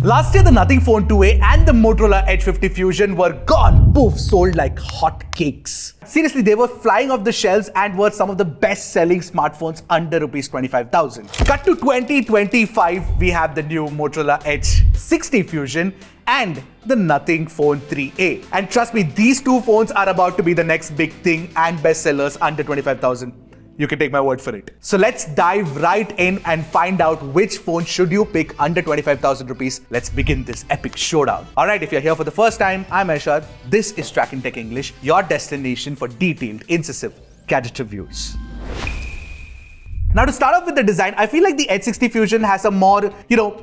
Last year, the Nothing Phone 2A and the Motorola Edge 50 Fusion were gone, poof, sold like hotcakes. Seriously, they were flying off the shelves and were some of the best-selling smartphones under Rs 25,000. Cut to 2025, we have the new Motorola Edge 60 Fusion and the Nothing Phone 3A. And trust me, these two phones are about to be the next big thing and bestsellers under 25,000. You can take my word for it. So let's dive right in and find out which phone should you pick under 25,000 rupees. Let's begin this epic showdown. Alright, if you're here for the first time, I'm Aishad. This is Track and Tech English, your destination for detailed, incisive gadget reviews. Now to start off with the design, I feel like the Edge 60 Fusion has a more,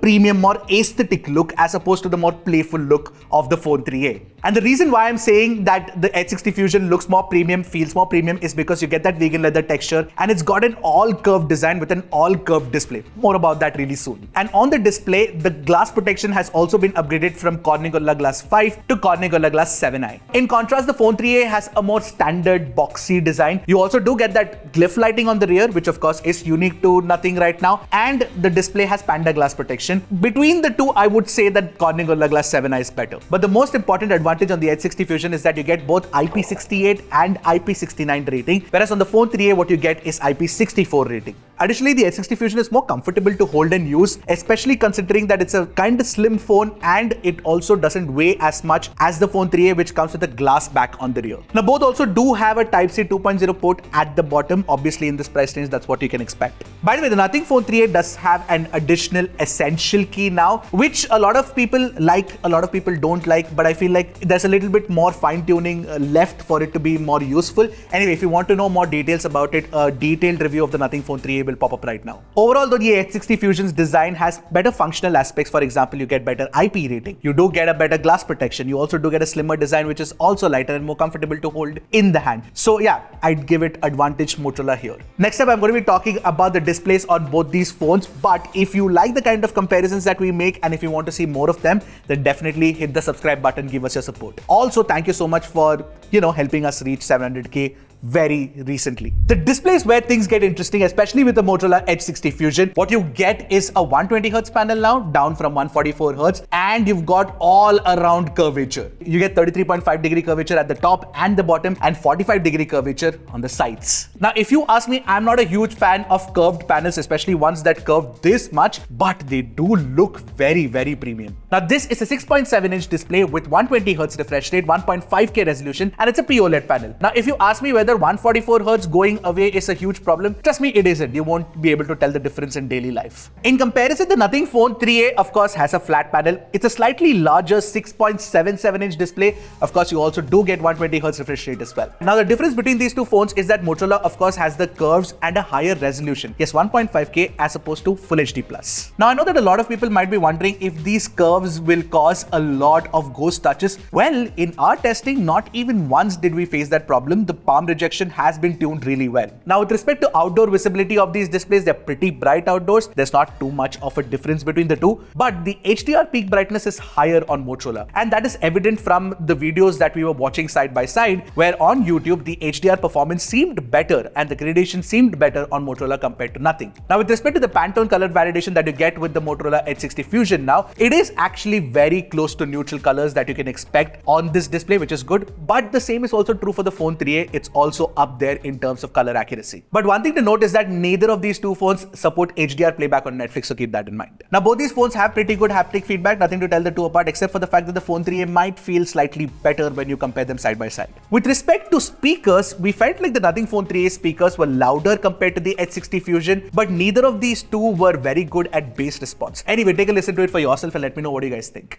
premium, more aesthetic look as opposed to the more playful look of the Phone 3A. And the reason why I'm saying that the Edge 60 Fusion looks more premium, feels more premium is because you get that vegan leather texture and it's got an all-curved design with an all-curved display. More about that really soon. And on the display, the glass protection has also been upgraded from Corning Gorilla Glass 5 to Corning Gorilla Glass 7i. In contrast, the Phone 3A has a more standard boxy design. You also do get that glyph lighting on the rear, which of course is unique to Nothing right now, and the display has Panda glass protection. Between the two, I would say that Corning Gorilla Glass 7i is better. But the most important advantage on the Edge 60 Fusion is that you get both IP68 and IP69 rating, whereas on the Phone 3A what you get is IP64 rating. Additionally, the Edge 60 Fusion is more comfortable to hold and use, especially considering that it's a kind of slim phone and it also doesn't weigh as much as the Phone 3A, which comes with a glass back on the rear. Now both also do have a Type-C 2.0 port at the bottom. Obviously in this price range, that's what you can expect. By the way, the Nothing Phone 3A does have an additional essential key now, which a lot of people like, a lot of people don't like, but I feel like there's a little bit more fine-tuning left for it to be more useful. Anyway, if you want to know more details about it, a detailed review of the Nothing Phone 3A will pop up right now. Overall, though, the Edge 60 Fusion's design has better functional aspects. For example, you get better IP rating. You do get a better glass protection. You also do get a slimmer design, which is also lighter and more comfortable to hold in the hand. So yeah, I'd give it advantage Motorola here. Next up, I'm going to be talking about the displays on both these phones. But if you like the kind of comparisons that we make and if you want to see more of them, then definitely hit the subscribe button, give us your support. Also, thank you so much for, helping us reach 700K very recently. The display is where things get interesting, especially with the Motorola Edge 60 Fusion. What you get is a 120Hz panel now, down from 144Hz, and you've got all around curvature. You get 33.5 degree curvature at the top and the bottom and 45 degree curvature on the sides. Now, if you ask me, I'm not a huge fan of curved panels, especially ones that curve this much, but they do look very, very premium. Now, this is a 6.7-inch display with 120Hz refresh rate, 1.5K resolution, and it's a POLED panel. Now, if you ask me whether 144Hz going away is a huge problem, trust me, it isn't. You won't be able to tell the difference in daily life. In comparison, the Nothing Phone 3A, of course, has a flat panel. It's a slightly larger 6.77-inch display. Of course, you also do get 120Hz refresh rate as well. Now, the difference between these two phones is that Motorola, of course, has the curves and a higher resolution. Yes, 1.5K as opposed to Full HD+. Now, I know that a lot of people might be wondering if these curves will cause a lot of ghost touches. Well, in our testing, not even once did we face that problem. The palm rejection has been tuned really well. Now, with respect to outdoor visibility of these displays, they're pretty bright outdoors. There's not too much of a difference between the two, but the HDR peak brightness is higher on Motorola. And that is evident from the videos that we were watching side by side, where on YouTube, the HDR performance seemed better and the gradation seemed better on Motorola compared to Nothing. Now, with respect to the Pantone color validation that you get with the Motorola Edge 60 Fusion now, it is actually very close to neutral colors that you can expect on this display, which is good. But the same is also true for the Phone 3A. It's also up there in terms of color accuracy. But one thing to note is that neither of these two phones support HDR playback on Netflix, so keep that in mind. Now, both these phones have pretty good haptic feedback, nothing to tell the two apart except for the fact that the Phone 3A might feel slightly better when you compare them side by side. With respect to speakers, we felt like the Nothing Phone 3A speakers were louder compared to the Edge 60 Fusion, but neither of these two were very good at bass response. Anyway, take a listen to it for yourself and let me know what you guys think.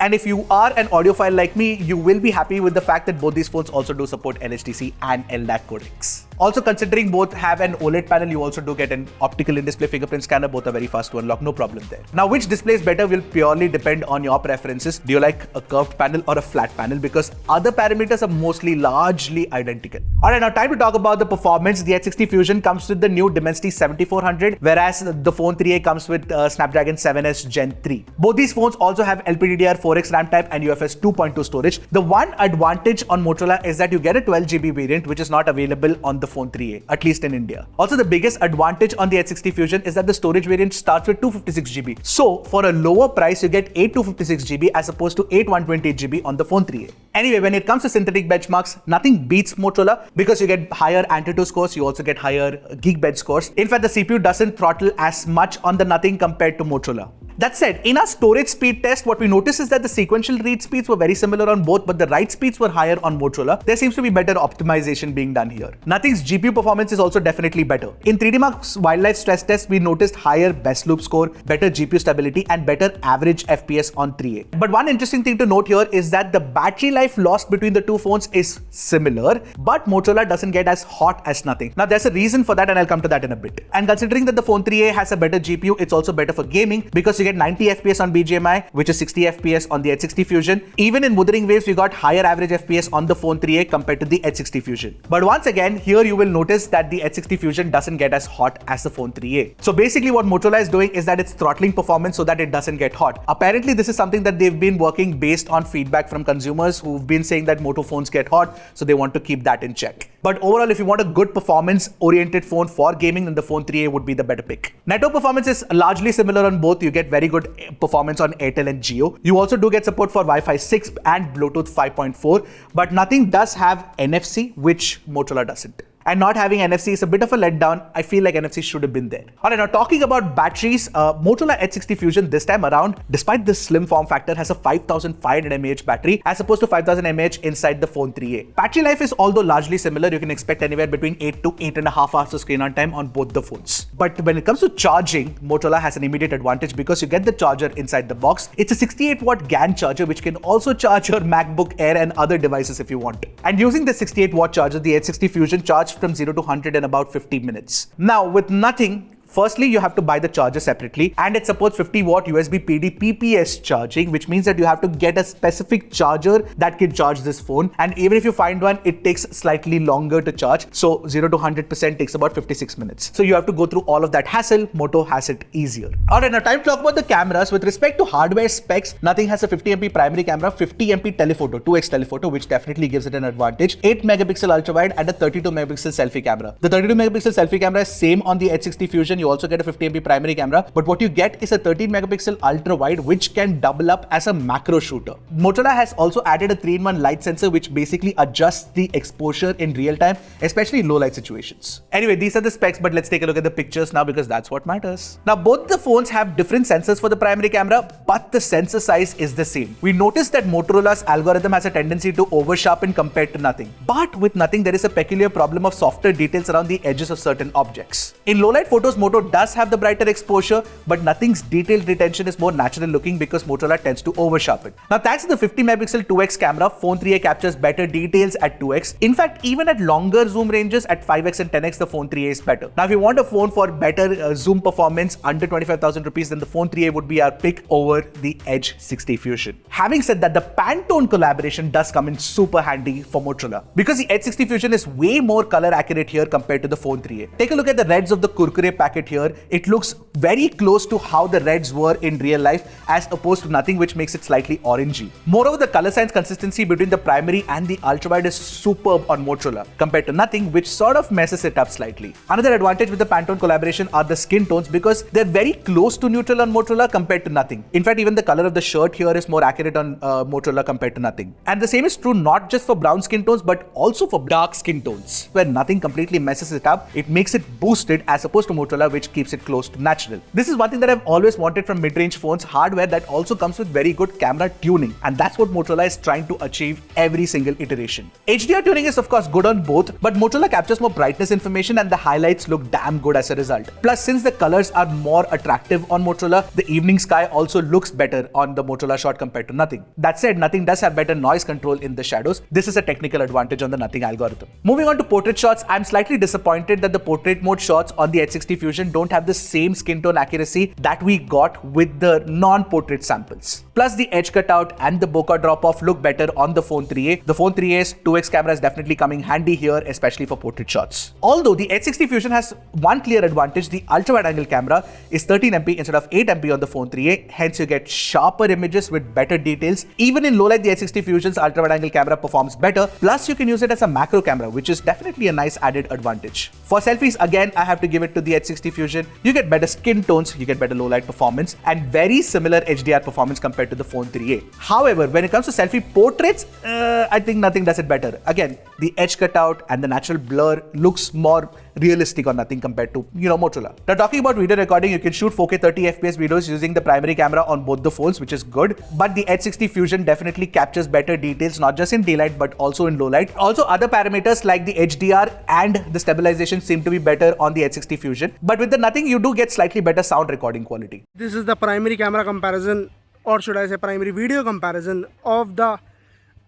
And if you are an audiophile like me, you will be happy with the fact that both these phones also do support LHDC and LDAC codecs. Also, considering both have an OLED panel, you also do get an optical in-display fingerprint scanner. Both are very fast to unlock, no problem there. Now, which display is better will purely depend on your preferences. Do you like a curved panel or a flat panel? Because other parameters are mostly largely identical. Alright, now time to talk about the performance. The H60 Fusion comes with the new Dimensity 7400, whereas the Phone 3a comes with Snapdragon 7S Gen 3. Both these phones also have LPDDR4X RAM type and UFS 2.2 storage. The one advantage on Motorola is that you get a 12GB variant, which is not available on the Phone 3a, at least in India. Also, the biggest advantage on the H60 Fusion is that the storage variant starts with 256GB. So, for a lower price, you get 8 256GB as opposed to 8 128GB on the Phone 3a. Anyway, when it comes to synthetic benchmarks, nothing beats Motorola because you get higher Antutu scores, you also get higher Geekbench scores. In fact, the CPU doesn't throttle as much on the Nothing compared to Motorola. That said, in our storage speed test, what we noticed is that the sequential read speeds were very similar on both, but the write speeds were higher on Motorola. There seems to be better optimization being done here. Nothing's GPU performance is also definitely better. In 3D Mark's wildlife stress test, we noticed higher best loop score, better GPU stability, and better average FPS on 3A. But one interesting thing to note here is that the battery life lost between the two phones is similar, but Motorola doesn't get as hot as Nothing. Now, there's a reason for that, and I'll come to that in a bit. And considering that the Phone 3a has a better GPU, it's also better for gaming because you get 90 FPS on BGMI, which is 60 FPS on the H60 Fusion. Even in Wuthering Waves, we got higher average FPS on the Phone 3a compared to the H60 Fusion. But once again, here you will notice that the H60 Fusion doesn't get as hot as the Phone 3a. So basically what Motorola is doing is that it's throttling performance so that it doesn't get hot. Apparently, this is something that they've been working based on feedback from consumers who've been saying that Moto phones get hot, so they want to keep that in check. But overall, if you want a good performance-oriented phone for gaming, then the Phone 3a would be the better pick. Network performance is largely similar on both. You get very good performance on Airtel and Jio. You also do get support for Wi-Fi 6 and Bluetooth 5.4, but Nothing does have NFC, which Motorola doesn't. And not having NFC is a bit of a letdown. I feel like NFC should have been there. Alright, now talking about batteries, Motorola H60 Fusion this time around, despite the slim form factor, has a 5500 mAh battery as opposed to 5000 mAh inside the Phone 3a. Battery life is although largely similar. You can expect anywhere between 8 to 8.5 hours of screen on time on both the phones. But when it comes to charging, Motorola has an immediate advantage because you get the charger inside the box. It's a 68 watt GAN charger which can also charge your MacBook Air and other devices if you want. And using the 68 watt charger, the H60 Fusion charged from 0 to 100 in about 50 minutes. Now with Nothing, firstly, you have to buy the charger separately, and it supports 50 watt USB PD PPS charging, which means that you have to get a specific charger that can charge this phone. And even if you find one, it takes slightly longer to charge. So 0 to 100% takes about 56 minutes. So you have to go through all of that hassle. Moto has it easier. Alright, now time to talk about the cameras. With respect to hardware specs, Nothing has a 50MP primary camera, 50MP telephoto, 2x telephoto, which definitely gives it an advantage, 8 megapixel ultra wide and a 32 megapixel selfie camera. The 32 megapixel selfie camera is same on the H60 Fusion. You also get a 50MP primary camera, but what you get is a 13 megapixel ultra wide which can double up as a macro shooter. Motorola has also added a 3-in-1 light sensor which basically adjusts the exposure in real time, especially in low light situations. Anyway, these are the specs, but let's take a look at the pictures now because that's what matters. Now both the phones have different sensors for the primary camera, but the sensor size is the same. We noticed that Motorola's algorithm has a tendency to over sharpen compared to Nothing. But with Nothing, there is a peculiar problem of softer details around the edges of certain objects. In low light photos, Moto does have the brighter exposure, but Nothing's detailed retention is more natural looking because Motorola tends to over sharpen. Now thanks to the 50 megapixel 2x camera, Phone 3a captures better details at 2x. In fact, even at longer zoom ranges at 5x and 10x, the Phone 3a is better. Now if you want a phone for better zoom performance under 25,000 rupees, then the Phone 3a would be our pick over the H60 Fusion. Having said that, the Pantone collaboration does come in super handy for Motorola because the H60 Fusion is way more color accurate here compared to the Phone 3a. Take a look at the reds of the Kurkure packet here. It looks very close to how the reds were in real life as opposed to Nothing, which makes it slightly orangey. Moreover, the color science consistency between the primary and the ultrawide is superb on Motorola compared to Nothing, which sort of messes it up slightly. Another advantage with the Pantone collaboration are the skin tones because they're very close to neutral on Motorola compared to Nothing. In fact, even the color of the shirt here is more accurate on Motorola compared to Nothing. And the same is true not just for brown skin tones but also for dark skin tones. Where Nothing completely messes it up, it makes it boosted as opposed to Motorola, which keeps it close to natural. This is one thing that I've always wanted from mid-range phones, hardware that also comes with very good camera tuning, and that's what Motorola is trying to achieve every single iteration. HDR tuning is of course good on both, but Motorola captures more brightness information and the highlights look damn good as a result. Plus, since the colors are more attractive on Motorola, the evening sky also looks better on the Motorola Shot compared to Nothing. That said, Nothing does have better noise control in the shadows. This is a technical advantage on the Nothing algorithm. Moving on to portrait shots, I'm slightly disappointed that the portrait mode shots on the H60 Fusion don't have the same skin tone accuracy that we got with the non-portrait samples. Plus, the edge cutout and the bokeh drop-off look better on the Phone 3a. The Phone 3a's 2x camera is definitely coming handy here, especially for portrait shots. Although the H60 Fusion has one clear advantage, the ultra-wide-angle camera is 13MP instead of 8MP on the Phone 3a, hence you get sharper images with better details. Even in low light, the H60 Fusion's ultra-wide-angle camera performs better, plus you can use it as a macro camera, which is definitely a nice added advantage. For selfies, again, I have to give it to the H60 Fusion. You get better skin tones, you get better low light performance, and very similar HDR performance compared to the Phone 3a. However, when it comes to selfie portraits, I think Nothing does it better. Again, the edge cutout and the natural blur looks more realistic on Nothing compared to, Motorola. Now, talking about video recording, you can shoot 4K 30fps videos using the primary camera on both the phones, which is good. But the H60 Fusion definitely captures better details, not just in daylight, but also in low light. Also, other parameters like the HDR and the stabilization seem to be better on the H60 Fusion. But with the Nothing, you do get slightly better sound recording quality. This is the primary camera comparison, or should I say primary video comparison of the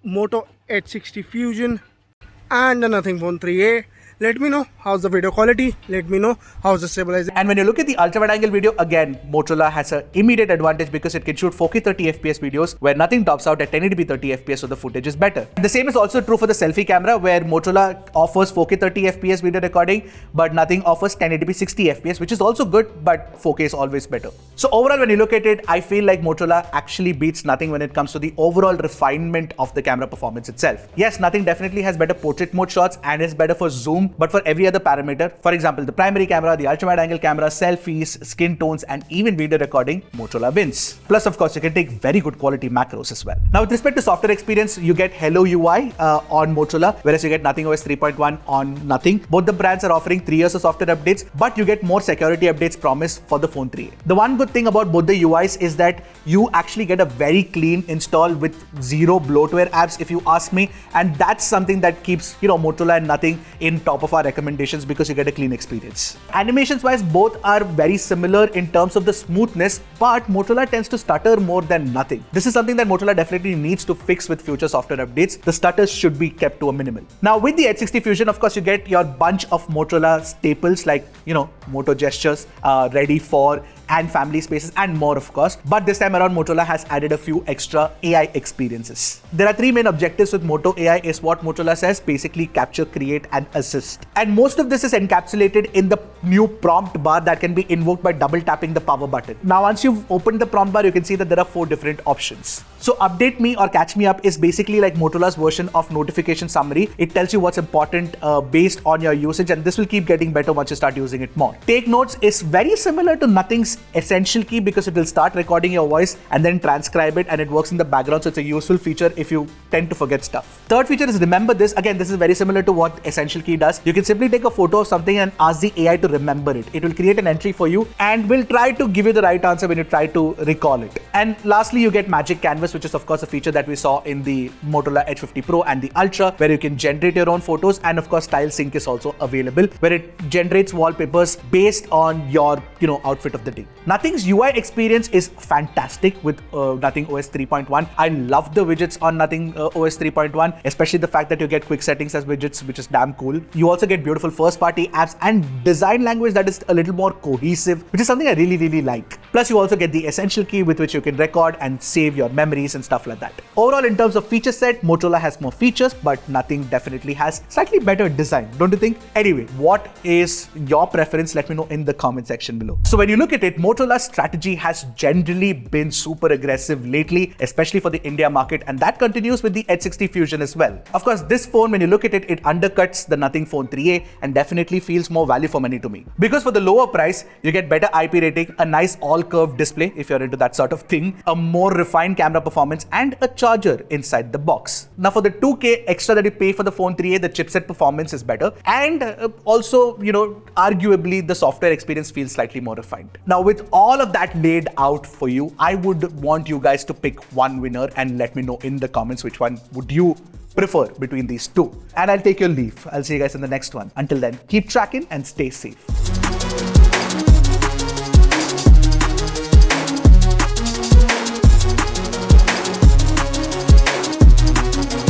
Moto H60 Fusion and the Nothing Phone 3a. Let me know how's the video quality, let me know how's the stabilization. And when you look at the ultra-wide-angle video, again, Motorola has an immediate advantage because it can shoot 4K 30fps videos where Nothing tops out at 1080p 30fps, so the footage is better. The same is also true for the selfie camera, where Motorola offers 4K 30fps video recording, but Nothing offers 1080p 60fps, which is also good, but 4K is always better. So overall, when you look at it, I feel like Motorola actually beats Nothing when it comes to the overall refinement of the camera performance itself. Yes, Nothing definitely has better portrait mode shots and is better for zoom, but for every other parameter, for example, the primary camera, the ultra-wide-angle camera, selfies, skin tones, and even video recording, Motorola wins. Plus, of course, you can take very good quality macros as well. Now, with respect to software experience, you get Hello UI on Motorola, whereas you get Nothing OS 3.1 on Nothing. Both the brands are offering 3 years of software updates, but you get more security updates promised for the Phone 3a. The one good thing about both the UIs is that you actually get a very clean install with zero bloatware apps, if you ask me, and that's something that keeps, Motorola and Nothing in top of our recommendations because you get a clean experience. Animations wise, both are very similar in terms of the smoothness, but Motorola tends to stutter more than Nothing. This is something that Motorola definitely needs to fix with future software updates. The stutters should be kept to a minimal. Now, with the H60 Fusion, of course, you get your bunch of Motorola staples like, Moto gestures, ready for, and family spaces, and more, of course. But this time around, Motorola has added a few extra AI experiences. There are 3 main objectives with Moto AI, is what Motorola says: basically capture, create, and assist. And most of this is encapsulated in the new prompt bar that can be invoked by double tapping the power button. Now, once you've opened the prompt bar, you can see that there are 4 different options. So Update Me or Catch Me Up is basically like Motorola's version of notification summary. It tells you what's important based on your usage, and this will keep getting better once you start using it more. Take Notes is very similar to Nothing's Essential Key because it will start recording your voice and then transcribe it, and it works in the background, so it's a useful feature if you tend to forget stuff. Third feature is Remember This. Again, this is very similar to what Essential Key does. You can simply take a photo of something and ask the AI to remember it. It will create an entry for you and will try to give you the right answer when you try to recall it. And lastly, you get Magic Canvas, which is of course a feature that we saw in the Motorola H50 Pro and the Ultra, where you can generate your own photos, and of course Style Sync is also available, where it generates wallpapers based on your outfit of the day. Nothing's UI experience is fantastic with Nothing OS 3.1. I love the widgets on Nothing OS 3.1, especially the fact that you get quick settings as widgets, which is damn cool. You also get beautiful first-party apps and design language that is a little more cohesive, which is something I really like. Plus, you also get the Essential Key with which you can record and save your memories and stuff like that. Overall, in terms of feature set, Motorola has more features, but Nothing definitely has slightly better design, don't you think? Anyway, what is your preference? Let me know in the comment section below. So when you look at it, Motorola's strategy has generally been super aggressive lately, especially for the India market, and that continues with the H60 Fusion as well. Of course, this phone, when you look at it, it undercuts the Nothing Phone 3a and definitely feels more value for money to me. Because for the lower price, you get better IP rating, a nice all-curved display if you're into that sort of thing, a more refined camera performance, performance and a charger inside the box. Now for the 2K extra that you pay for the Phone 3a, the chipset performance is better, and also, arguably the software experience feels slightly more refined. Now with all of that laid out for you, I would want you guys to pick one winner and let me know in the comments which one would you prefer between these two. And I'll take your leave. I'll see you guys in the next one. Until then, keep tracking and stay safe.